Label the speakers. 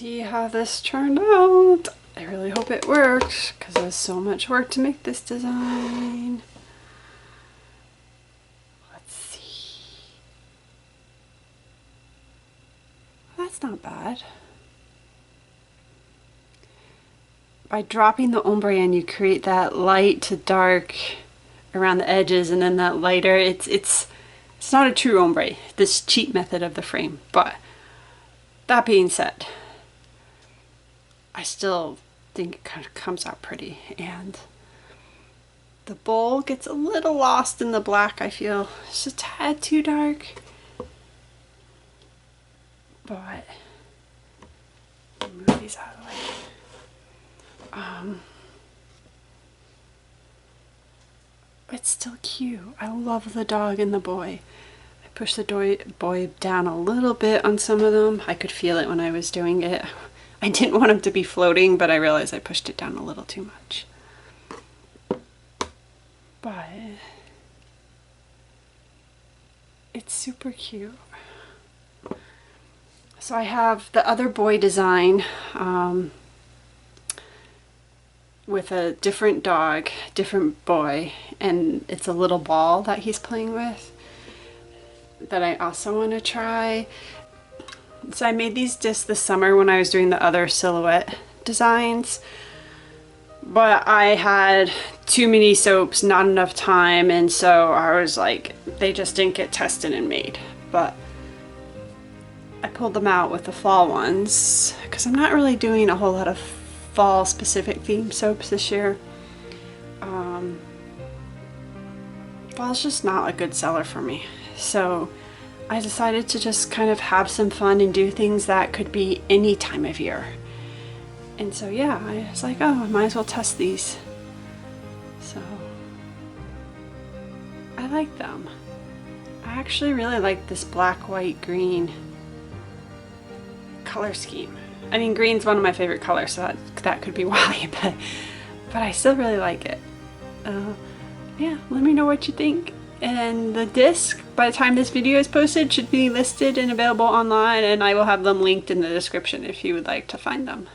Speaker 1: see how this turned out. I really hope it worked because it was so much work to make this design. Let's see. That's not bad. By dropping the ombre in, you create that light to dark around the edges, and then that lighter. It's not a true ombre, this cheap method of the frame. But that being said, I still think it kind of comes out pretty, and the bowl gets a little lost in the black. I feel it's just a tad too dark, but move these out of the way. It's still cute. I love the dog and the boy. I pushed the boy down a little bit on some of them. I could feel it when I was doing it. I didn't want him to be floating, but I realized I pushed it down a little too much. But it's super cute. So I have the other boy design with a different dog, different boy, and it's a little ball that he's playing with that I also want to try. So I made these discs this summer when I was doing the other silhouette designs, but I had too many soaps, not enough time, and so I was like, they just didn't get tested and made. But I pulled them out with the fall ones because I'm not really doing a whole lot of fall specific theme soaps this year. Fall's just not a good seller for me, so I decided to just kind of have some fun and do things that could be any time of year. And so yeah, I was like, oh, I might as well test these. So I like them. I actually really like this black, white, green color scheme. I mean, green's one of my favorite colors, so that could be why, but I still really like it. Yeah, let me know what you think. And the disc, by the time this video is posted, should be listed and available online, and I will have them linked in the description if you would like to find them.